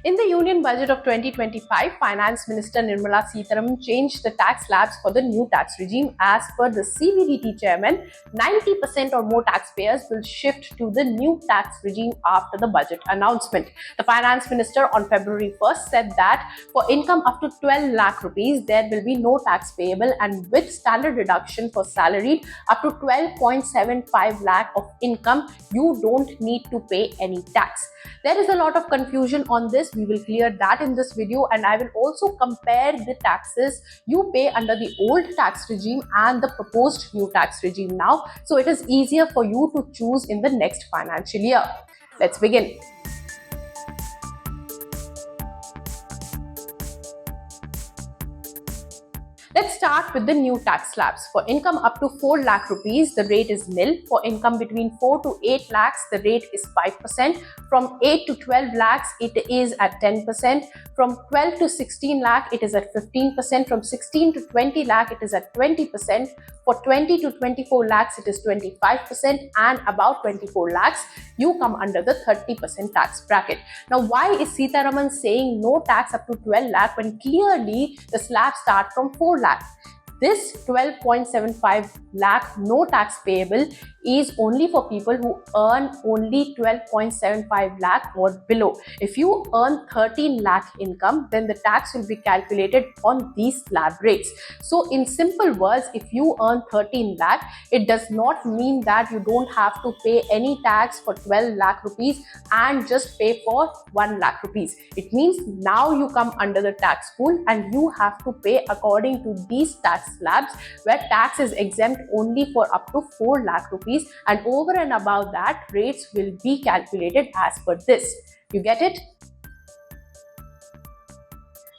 In the Union Budget of 2025, Finance Minister Nirmala Sitharaman changed the tax slabs for the new tax regime. As per the CBDT chairman, 90% or more taxpayers will shift to the new tax regime after the budget announcement. The Finance Minister on February 1st said that for income up to 12 lakh rupees, there will be no tax payable, and with standard deduction for salaried up to 12.75 lakh of income, you don't need to pay any tax. There is a lot of confusion on this. We will clear that in this video, and I will also compare the taxes you pay under the old tax regime and the proposed new tax regime now, so it is easier for you to choose in the next financial year. Let's begin. Let's start with the new tax slabs. For income up to 4 lakh rupees, the rate is nil. For income between 4 to 8 lakhs, the rate is 5%. From 8 to 12 lakhs, it is at 10%. From 12 to 16 lakh, it is at 15%. From 16 to 20 lakh, it is at 20%. For 20 to 24 lakhs, it is 25%. And about 24 lakhs, you come under the 30% tax bracket. Now, why is Sitharaman saying no tax up to 12 lakh when clearly the slabs start from 4 lakh? This 12.75 lakh no tax payable is only for people who earn only 12.75 lakh or below. If you earn 13 lakh income, then the tax will be calculated on these slab rates. So in simple words, if you earn 13 lakh, it does not mean that you don't have to pay any tax for 12 lakh rupees and just pay for 1 lakh rupees. It means now you come under the tax pool and you have to pay according to these tax slabs, where tax is exempt only for up to 4 lakh rupees, and over and above that, rates will be calculated as per this. You get it?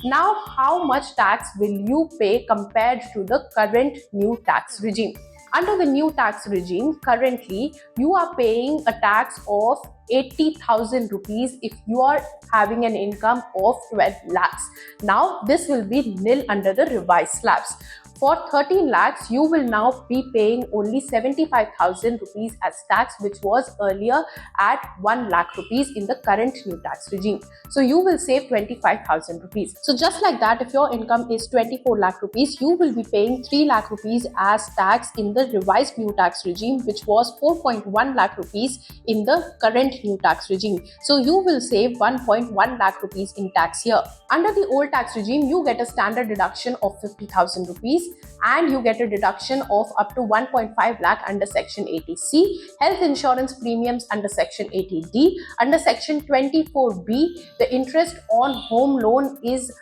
Now, how much tax will you pay compared to the current new tax regime? Under the new tax regime, currently you are paying a tax of 80,000 rupees if you are having an income of 12 lakhs. Now, this will be nil under the revised slabs. For 13 lakhs, you will now be paying only 75,000 rupees as tax, which was earlier at 1 lakh rupees in the current new tax regime. So you will save 25,000 rupees. So just like that, if your income is 24 lakh rupees, you will be paying 3 lakh rupees as tax in the revised new tax regime, which was 4.1 lakh rupees in the current new tax regime. So you will save 1.1 lakh rupees in tax here. Under the old tax regime, you get a standard deduction of 50,000 rupees. And you get a deduction of up to 1.5 lakh under Section 80C, health insurance premiums under Section 80D. Under Section 24B, the interest on home loan is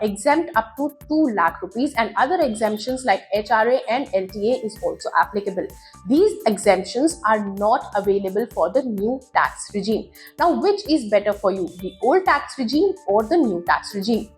exempt up to 2 lakh rupees, and other exemptions like HRA and LTA is also applicable. These exemptions are not available for the new tax regime. Now, which is better for you, the old tax regime or the new tax regime?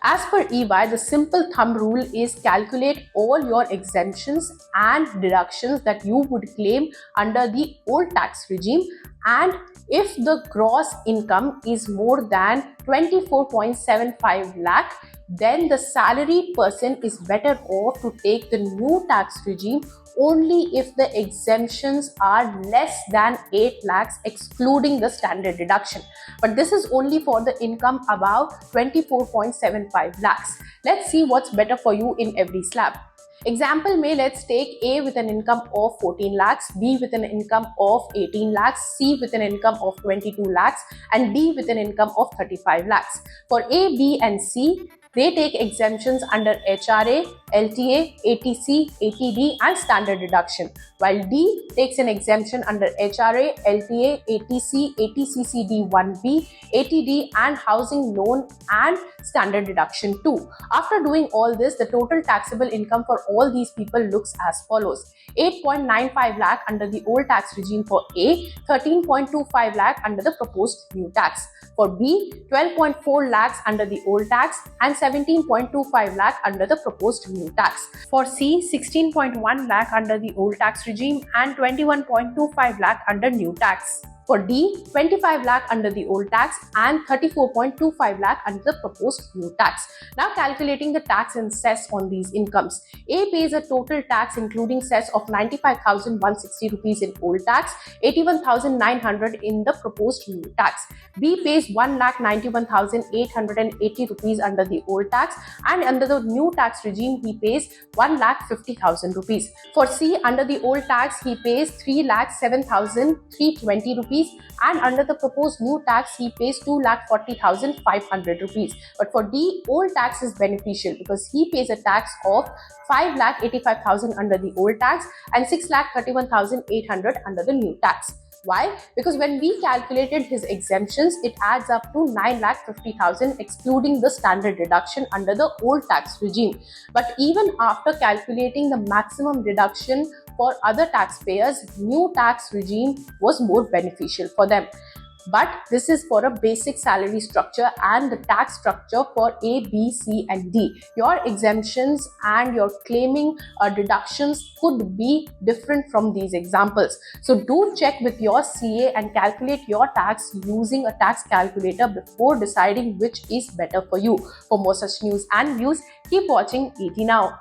As per EY, the simple thumb rule is calculate all your exemptions and deductions that you would claim under the old tax regime, and if the gross income is more than 24.75 lakh, then the salaried person is better off to take the new tax regime only if the exemptions are less than 8 lakhs excluding the standard deduction. But this is only for the income above 24.75 lakhs. Let's see what's better for you in every slab. Example may let's take A with an income of 14 lakhs, B with an income of 18 lakhs, C with an income of 22 lakhs, and D with an income of 35 lakhs. For A, B and C, they take exemptions under HRA, LTA, ATC, ATD and standard deduction, while D takes an exemption under HRA, LTA, ATC, ATCCD1B, ATD and housing loan and standard deduction too. After doing all this, the total taxable income for all these people looks as follows: 8.95 lakh under the old tax regime for A, 13.25 lakh under the proposed new tax. For B, 12.4 lakhs under the old tax and 17.25 lakh under the proposed new tax. For C, 16.1 lakh under the old tax regime and 21.25 lakh under new tax. For D, 25 lakh under the old tax and 34.25 lakh under the proposed new tax. Now calculating the tax and cess on these incomes. A pays a total tax including cess of 95,160 rupees in old tax, 81,900 in the proposed new tax. B pays 1,91,880 rupees under the old tax, and under the new tax regime he pays 1,50,000 rupees. For C, under the old tax he pays 3,07,320 rupees, and under the proposed new tax he pays 2,40,500 rupees. But for D, old tax is beneficial because he pays a tax of 5,85,000 under the old tax and 6,31,800 under the new tax. Why? Because when we calculated his exemptions, it adds up to 9,50,000 excluding the standard deduction under the old tax regime. But even after calculating the maximum deduction for other taxpayers, new tax regime was more beneficial for them. But this is for a basic salary structure and the tax structure for A, B, C and D. Your exemptions and your claiming deductions could be different from these examples. So do check with your CA and calculate your tax using a tax calculator before deciding which is better for you. For more such news and views, keep watching ET Now.